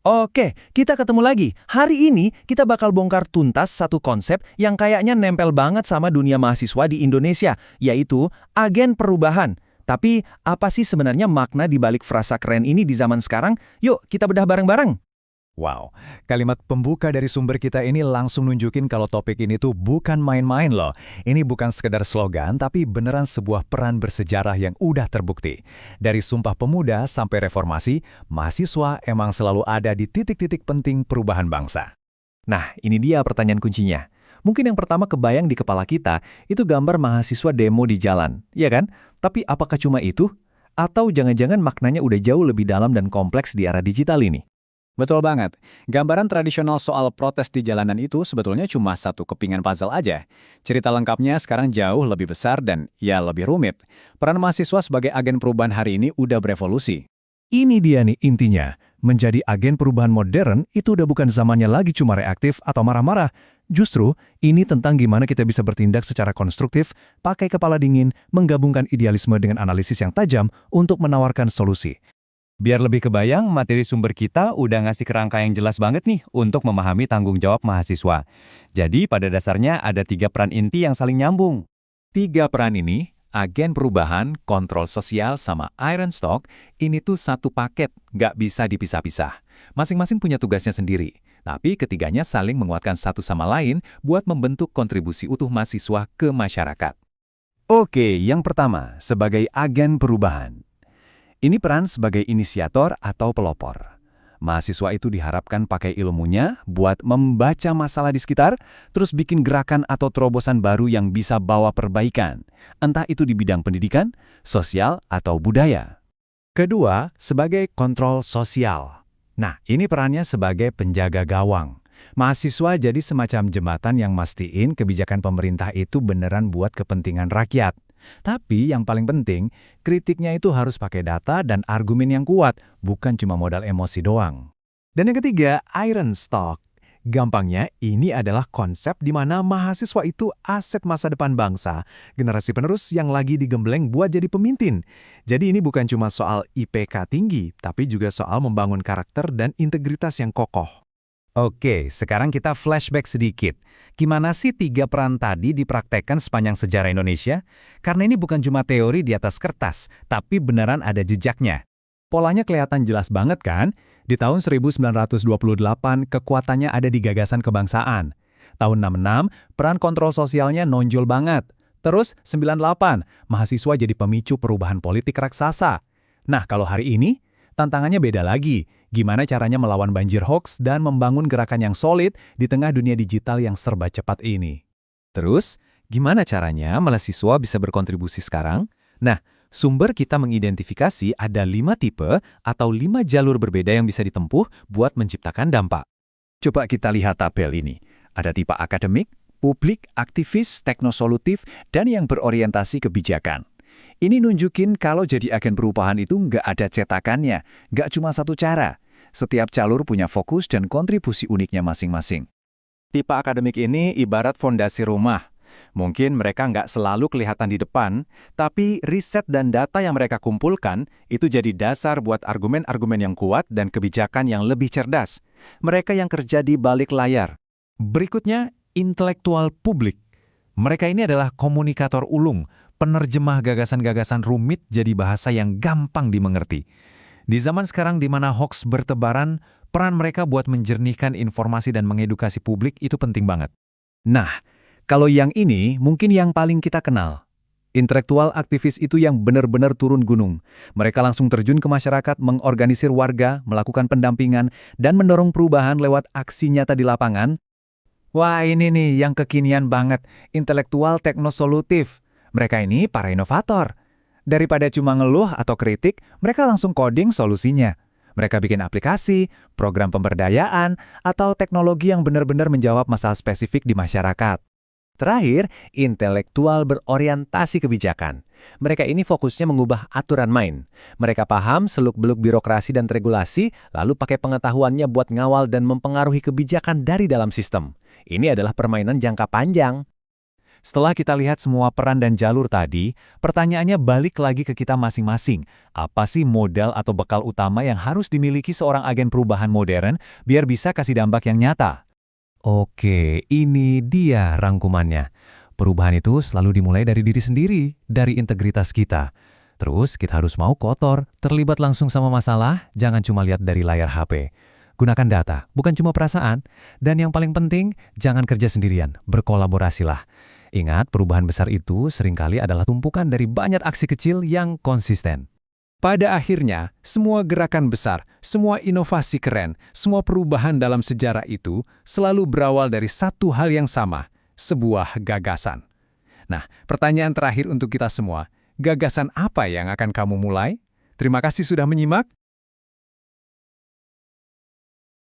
Oke, kita ketemu lagi. Hari ini kita bakal bongkar tuntas satu konsep yang kayaknya nempel banget sama dunia mahasiswa di Indonesia, yaitu agen perubahan. Tapi apa sih sebenarnya makna di balik frasa keren ini di zaman sekarang? Yuk, kita bedah bareng-bareng. Wow, kalimat pembuka dari sumber kita ini langsung nunjukin kalau topik ini tuh bukan main-main loh. Ini bukan sekedar slogan, tapi beneran sebuah peran bersejarah yang udah terbukti. Dari Sumpah Pemuda sampai Reformasi, mahasiswa emang selalu ada di titik-titik penting perubahan bangsa. Nah, ini dia pertanyaan kuncinya. Mungkin yang pertama kebayang di kepala kita, itu gambar mahasiswa demo di jalan, ya kan? Tapi apakah cuma itu? Atau jangan-jangan maknanya udah jauh lebih dalam dan kompleks di era digital ini? Betul banget. Gambaran tradisional soal protes di jalanan itu sebetulnya cuma satu kepingan puzzle aja. Cerita lengkapnya sekarang jauh lebih besar dan ya lebih rumit. Peran mahasiswa sebagai agen perubahan hari ini udah berevolusi. Ini dia nih intinya, menjadi agen perubahan modern itu udah bukan zamannya lagi cuma reaktif atau marah-marah. Justru, ini tentang gimana kita bisa bertindak secara konstruktif, pakai kepala dingin, menggabungkan idealisme dengan analisis yang tajam untuk menawarkan solusi. Biar lebih kebayang, materi sumber kita udah ngasih kerangka yang jelas banget nih untuk memahami tanggung jawab mahasiswa. Jadi pada dasarnya ada 3 peran inti yang saling nyambung. 3 peran ini, agen perubahan, kontrol sosial, sama Iron Stock, ini tuh satu paket, nggak bisa dipisah-pisah. Masing-masing punya tugasnya sendiri, tapi ketiganya saling menguatkan satu sama lain buat membentuk kontribusi utuh mahasiswa ke masyarakat. Oke, yang pertama, sebagai agen perubahan. Ini peran sebagai inisiator atau pelopor. Mahasiswa itu diharapkan pakai ilmunya buat membaca masalah di sekitar, terus bikin gerakan atau terobosan baru yang bisa bawa perbaikan, entah itu di bidang pendidikan, sosial, atau budaya. Kedua, sebagai kontrol sosial. Nah, ini perannya sebagai penjaga gawang. Mahasiswa jadi semacam jembatan yang mastiin kebijakan pemerintah itu beneran buat kepentingan rakyat. Tapi yang paling penting, kritiknya itu harus pakai data dan argumen yang kuat, bukan cuma modal emosi doang. Dan yang ketiga, Iron Stock. Gampangnya, ini adalah konsep di mana mahasiswa itu aset masa depan bangsa, generasi penerus yang lagi digembleng buat jadi pemimpin. Jadi ini bukan cuma soal IPK tinggi, tapi juga soal membangun karakter dan integritas yang kokoh. Oke, sekarang kita flashback sedikit. Gimana sih 3 peran tadi dipraktekkan sepanjang sejarah Indonesia? Karena ini bukan cuma teori di atas kertas, tapi beneran ada jejaknya. Polanya kelihatan jelas banget kan? Di tahun 1928, kekuatannya ada di gagasan kebangsaan. Tahun 66, peran kontrol sosialnya nonjol banget. Terus 98, mahasiswa jadi pemicu perubahan politik raksasa. Nah, kalau hari ini, tantangannya beda lagi. Gimana caranya melawan banjir hoax dan membangun gerakan yang solid di tengah dunia digital yang serba cepat ini. Terus, gimana caranya mahasiswa bisa berkontribusi sekarang? Nah, sumber kita mengidentifikasi ada 5 tipe atau 5 jalur berbeda yang bisa ditempuh buat menciptakan dampak. Coba kita lihat tabel ini. Ada tipe akademik, publik, aktivis, teknosolutif, dan yang berorientasi kebijakan. Ini nunjukin kalau jadi agen perubahan itu nggak ada cetakannya, nggak cuma satu cara. Setiap jalur punya fokus dan kontribusi uniknya masing-masing. Tipe akademik ini ibarat fondasi rumah. Mungkin mereka nggak selalu kelihatan di depan, tapi riset dan data yang mereka kumpulkan itu jadi dasar buat argumen-argumen yang kuat dan kebijakan yang lebih cerdas. Mereka yang kerja di balik layar. Berikutnya, intelektual publik. Mereka ini adalah komunikator ulung, penerjemah gagasan-gagasan rumit jadi bahasa yang gampang dimengerti. Di zaman sekarang di mana hoax bertebaran, peran mereka buat menjernihkan informasi dan mengedukasi publik itu penting banget. Nah, kalau yang ini mungkin yang paling kita kenal. Intelektual aktivis itu yang benar-benar turun gunung. Mereka langsung terjun ke masyarakat, mengorganisir warga, melakukan pendampingan, dan mendorong perubahan lewat aksi nyata di lapangan. Wah, ini nih yang kekinian banget, intelektual teknosolutif. Mereka ini para inovator. Daripada cuma ngeluh atau kritik, mereka langsung coding solusinya. Mereka bikin aplikasi, program pemberdayaan, atau teknologi yang benar-benar menjawab masalah spesifik di masyarakat. Terakhir, intelektual berorientasi kebijakan. Mereka ini fokusnya mengubah aturan main. Mereka paham seluk-beluk birokrasi dan regulasi, lalu pakai pengetahuannya buat ngawal dan mempengaruhi kebijakan dari dalam sistem. Ini adalah permainan jangka panjang. Setelah kita lihat semua peran dan jalur tadi, pertanyaannya balik lagi ke kita masing-masing. Apa sih modal atau bekal utama yang harus dimiliki seorang agen perubahan modern biar bisa kasih dampak yang nyata? Oke, ini dia rangkumannya. Perubahan itu selalu dimulai dari diri sendiri, dari integritas kita. Terus kita harus mau kotor, terlibat langsung sama masalah, jangan cuma lihat dari layar HP. Gunakan data, bukan cuma perasaan. Dan yang paling penting, jangan kerja sendirian, berkolaborasilah. Ingat, perubahan besar itu seringkali adalah tumpukan dari banyak aksi kecil yang konsisten. Pada akhirnya, semua gerakan besar, semua inovasi keren, semua perubahan dalam sejarah itu selalu berawal dari satu hal yang sama, sebuah gagasan. Nah, pertanyaan terakhir untuk kita semua, gagasan apa yang akan kamu mulai? Terima kasih sudah menyimak.